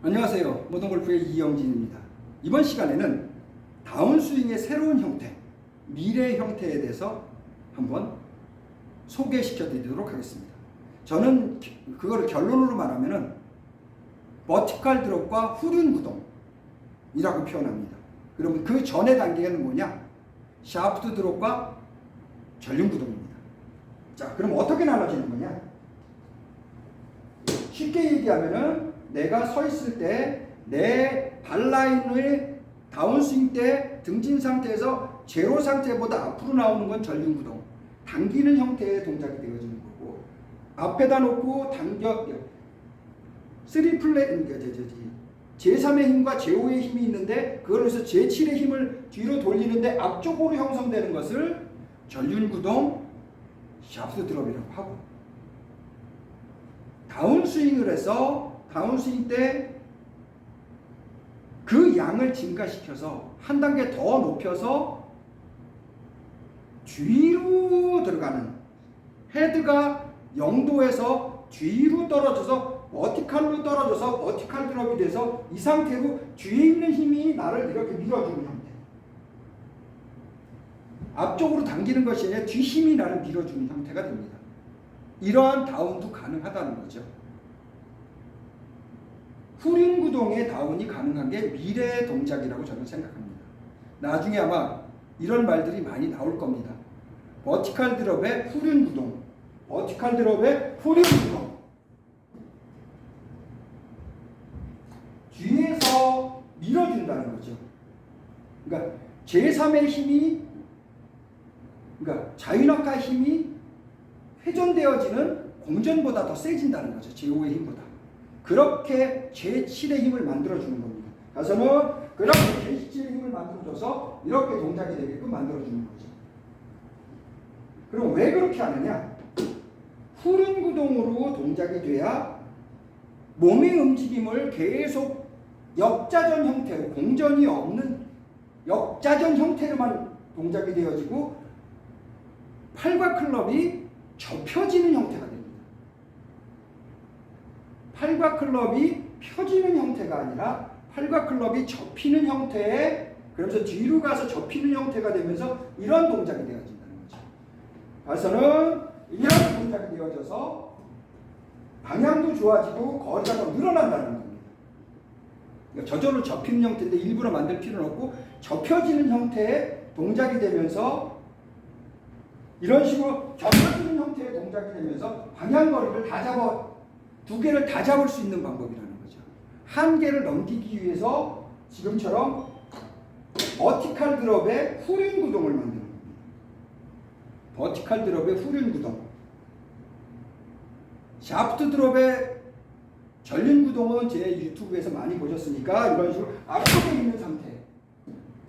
안녕하세요. 모던골프의 이영진입니다. 이번 시간에는 다운스윙의 새로운 형태, 미래 형태에 대해서 한번 소개시켜 드리도록 하겠습니다. 저는 그거를 결론으로 말하면은 버티컬 드롭과 후륜 구동이라고 표현합니다. 그러면 그 전의 단계는 뭐냐? 샤프트 드롭과 전륜 구동입니다. 자, 그럼 어떻게 나눠지는 거냐? 쉽게 얘기하면은 내가 서 있을 때 내 발라인을 다운스윙 때 등진 상태에서 제로 상태보다 앞으로 나오는 건 전륜 구동, 당기는 형태의 동작이 되어지는 거고, 앞에다 놓고 당겨 제3의 힘과 제5의 힘이 있는데 그걸 해서 제7의 힘을 뒤로 돌리는데 앞쪽으로 형성되는 것을 전륜 구동, 샤프트 드롭이라고 하고, 다운스윙을 해서 다운스윙 때 그 양을 증가시켜서 한 단계 더 높여서 뒤로 들어가는, 헤드가 0도에서 뒤로 떨어져서 버티컬로 떨어져서 버티컬 드롭이 돼서 이 상태로 뒤에 있는 힘이 나를 이렇게 밀어주는 형태, 앞쪽으로 당기는 것이 아니라 뒤 힘이 나를 밀어주는 형태가 됩니다. 이러한 다운도 가능하다는 거죠. 후륜 구동의 다운이 가능한 게 미래의 동작이라고 저는 생각합니다. 나중에 아마 이런 말들이 많이 나올 겁니다. 버티컬 드롭의 후륜 구동, 버티컬 드롭의 후륜 구동. 뒤에서 밀어준다는 거죠. 그러니까 제3의 힘이, 그러니까 자유낙하 힘이 회전되어지는 공전보다 더 세진다는 거죠. 제5의 힘보다. 그렇게 제7의 힘을 만들어주는 겁니다. 가서는 그렇게 제7의 힘을 만들어줘서 이렇게 동작이 되게끔 만들어주는 거죠. 그럼 왜 그렇게 하느냐? 후륜 구동으로 동작이 돼야 몸의 움직임을 계속 역자전 형태로, 공전이 없는 역자전 형태로만 동작이 되어지고 팔과 클럽이 접혀지는 형태가 됩니다. 팔과 클럽이 펴지는 형태가 아니라 팔과 클럽이 접히는 형태에, 그러면서 뒤로 가서 접히는 형태가 되면서 이런 동작이 되어진다는 거죠. 가서는 이런 동작이 되어져서 방향도 좋아지고 거리가 더 늘어난다는 겁니다. 그러니까 저절로 접히는 형태인데 일부러 만들 필요는 없고 접혀지는 형태의 동작이 되면서 이런 식으로 접혀지는 형태의 동작이 되면서 방향거리를 다 잡아, 두 개를 다 잡을 수 있는 방법이라는 거죠. 한 개를 넘기기 위해서 지금처럼 버티컬 드롭의 후륜 구동을 만드는 겁니다. 버티컬 드롭의 후륜 구동. 샤프트 드롭의 전륜 구동은 제 유튜브에서 많이 보셨으니까 이런 식으로 앞쪽에 있는 상태,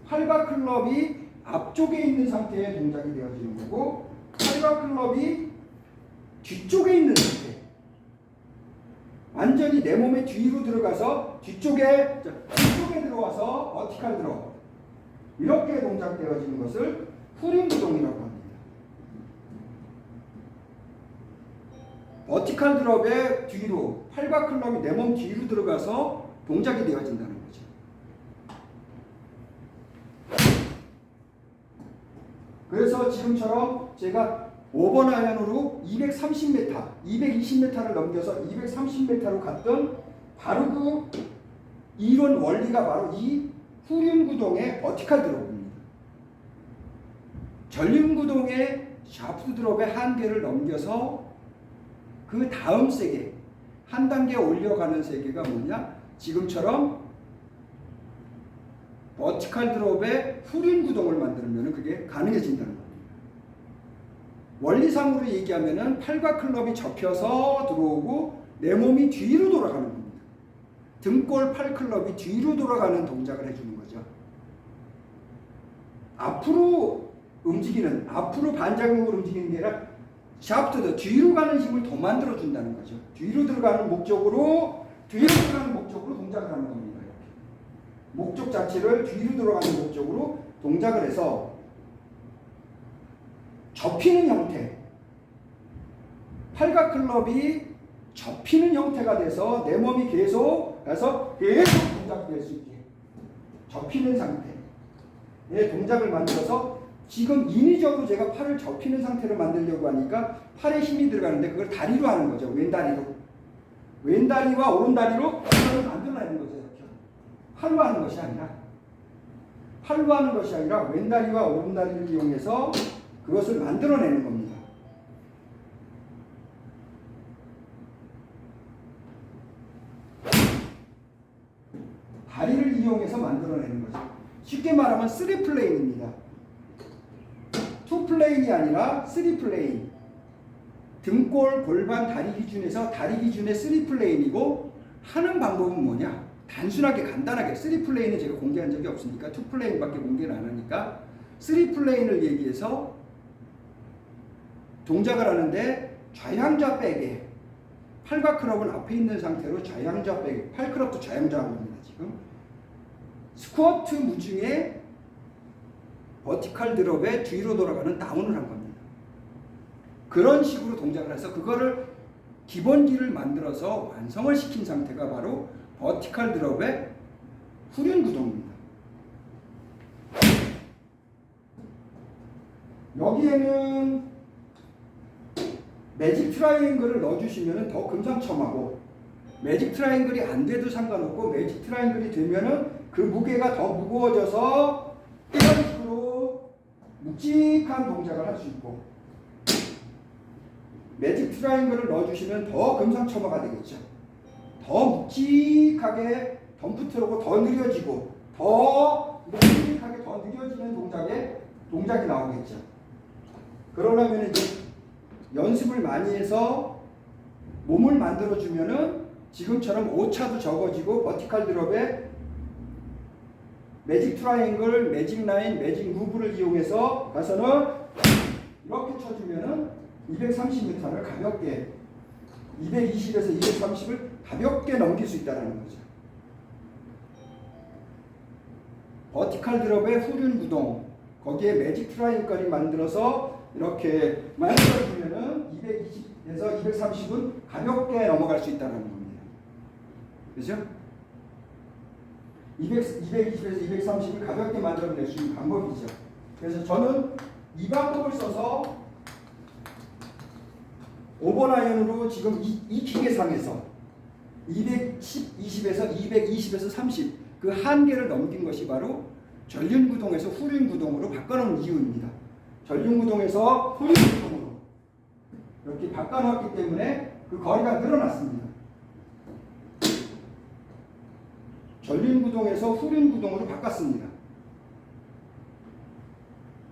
팔과 클럽이 앞쪽에 있는 상태의 동작이 되어지는 거고, 팔과 클럽이 뒤쪽에 있는 상태, 완전히 내 몸의 뒤로 들어가서 뒤쪽에 들어와서 버티컬 드롭, 이렇게 동작되어지는 것을 후륜 구동이라고 합니다. 버티컬 드롭의 뒤로, 팔과 클럽이 내 몸 뒤로 들어가서 동작이 되어진다는 거죠. 그래서 지금처럼 제가 5번 아이언으로 230m, 220m를 넘겨서 230m로 갔던 바로 그 이론 원리가 바로 이 후륜 구동의 버티컬 드롭입니다. 전륜 구동의 샤프트 드롭의 한계를 넘겨서 그 다음 세계, 한 단계 올려가는 세계가 뭐냐? 지금처럼 버티컬 드롭의 후륜 구동을 만들면 그게 가능해진다는 겁니다. 원리상으로 얘기하면은 팔과 클럽이 접혀서 들어오고 내 몸이 뒤로 돌아가는 겁니다. 등골 팔 클럽이 뒤로 돌아가는 동작을 해주는 거죠. 앞으로 움직이는, 앞으로 반작용으로 움직이는 게 아니라 샤프트도 뒤로 가는 힘을 더 만들어 준다는 거죠. 뒤로 들어가는 목적으로 동작을 하는 겁니다. 이렇게. 목적 자체를 뒤로 들어가는 목적으로 동작을 해서 접히는 형태, 팔과 클럽이 접히는 형태가 돼서 내 몸이 계속 동작될 수 있게 접히는 상태의 동작을 만들어서 지금 인위적으로 제가 팔을 접히는 상태로 만들려고 하니까 팔에 힘이 들어가는데 그걸 다리로 하는 거죠. 왼다리와 오른다리로 그걸 만들어내는 거죠. 이렇게. 팔로 하는 것이 아니라 왼다리와 오른다리를 이용해서 그것을 만들어내는 겁니다. 다리를 이용해서 만들어내는 거죠. 쉽게 말하면 3플레인입니다. 2플레인이 아니라 3플레인. 등골, 골반, 다리 기준에서 다리 기준의 3플레인이고 하는 방법은 뭐냐? 단순하게 간단하게 3플레인은 제가 공개한 적이 없으니까 2플레인밖에 공개를 안 하니까 3플레인을 얘기해서 동작을 하는데 좌양좌백에 팔과 클럽은 앞에 있는 상태로 좌양좌백에 팔클럽도 좌양좌한 겁니다. 지금 스쿼트 무중에 버티컬 드롭에 뒤로 돌아가는 다운을 한 겁니다. 그런 식으로 동작을 해서 그거를 기본기를 만들어서 완성을 시킨 상태가 바로 버티컬 드롭의 후륜 구동입니다. 여기에는 매직 트라이앵글을 넣어주시면 더 금상첨화고 매직 트라이앵글이 안 돼도 상관없고 매직 트라이앵글이 되면은 그 무게가 더 무거워져서 이런 식으로 묵직한 동작을 할 수 있고 매직 트라이앵글을 넣어주시면 더 금상첨화가 되겠죠. 더 묵직하게 덤프트로고 더 느려지고 더 묵직하게 더 느려지는 동작이 나오겠죠. 그러려면 이제 연습을 많이 해서 몸을 만들어주면은 지금처럼 오차도 적어지고 버티컬 드롭에 매직 트라이앵글, 매직 라인, 매직 무브를 이용해서 가서는 이렇게 쳐주면은 230m를 가볍게 220에서 230을 가볍게 넘길 수 있다는 거죠. 버티컬 드롭의 후륜 구동 거기에 매직 트라이앵글이 만들어서 이렇게 만들어주면은 220에서 230은 가볍게 넘어갈 수 있다는 겁니다. 그죠? 220에서 230을 가볍게 만들어낼 수 있는 방법이죠. 그래서 저는 이 방법을 써서 오버라이언으로 지금 이 기계상에서 220에서 220에서 30 그 한계를 넘긴 것이 바로 전륜구동에서 후륜구동으로 바꿔놓은 이유입니다. 전륜구동에서 후륜구동으로 이렇게 바꿔놨기 때문에 그 거리가 늘어났습니다. 전륜구동에서 후륜구동으로 바꿨습니다.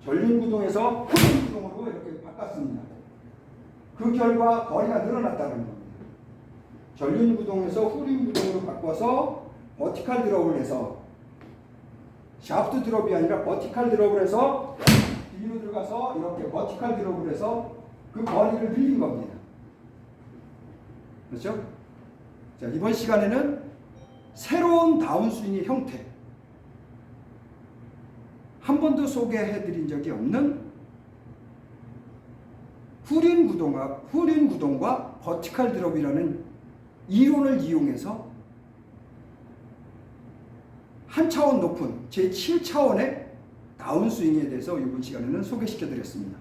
전륜구동에서 후륜구동으로 이렇게 바꿨습니다. 그 결과 거리가 늘어났다는 겁니다. 전륜구동에서 후륜구동으로 바꿔서 버티컬 드롭을 해서 샤프트 드롭이 아니라 버티컬 드롭을 해서 뒤로 들어가서 이렇게 버티컬 드롭을 해서 그 거리를 늘린 겁니다. 그렇죠? 자, 이번 시간에는 새로운 다운스윙의 형태 한 번도 소개해드린 적이 없는 후륜구동과 버티컬 드롭이라는 이론을 이용해서 한 차원 높은 제7차원의 다운스윙에 대해서 이번 시간에는 소개시켜드렸습니다.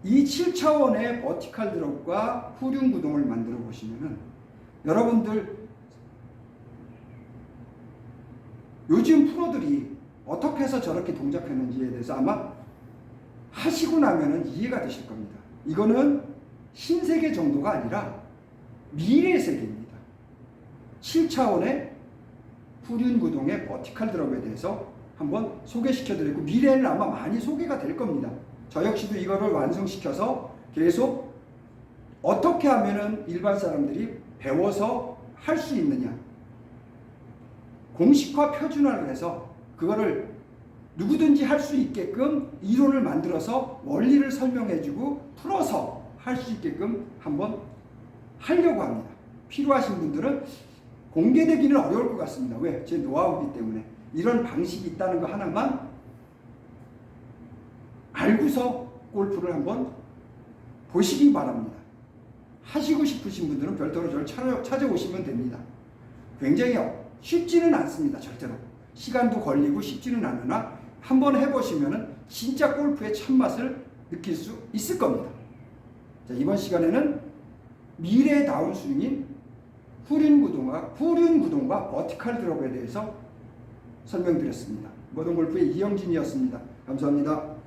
이 7차원의 버티컬 드롭과 후륜구동을 만들어 보시면은 여러분들 요즘 프로들이 어떻게 해서 저렇게 동작하는지에 대해서 아마 하시고 나면은 이해가 되실 겁니다. 이거는 신세계 정도가 아니라 미래 세계입니다. 7차원의 후륜구동의 버티컬 드롭에 대해서 한번 소개시켜드리고 미래에는 아마 많이 소개가 될 겁니다. 저 역시도 이거를 완성시켜서 계속 어떻게 하면은 일반 사람들이 배워서 할 수 있느냐 공식화 표준화를 해서 그거를 누구든지 할 수 있게끔 이론을 만들어서 원리를 설명해주고 풀어서 할 수 있게끔 한번 하려고 합니다. 필요하신 분들은 공개되기는 어려울 것 같습니다. 왜? 제 노하우이기 때문에 이런 방식이 있다는 거 하나만 알고서 골프를 한번 보시기 바랍니다. 하시고 싶으신 분들은 별도로 저를 찾아오시면 됩니다. 굉장히 쉽지는 않습니다. 절대로. 시간도 걸리고 쉽지는 않으나 한번 해보시면 진짜 골프의 참맛을 느낄 수 있을 겁니다. 자, 이번 시간에는 미래의 다운스윙인 후륜구동과 버티컬 드롭에 대해서 설명드렸습니다. 모던골프의 이영진이었습니다. 감사합니다.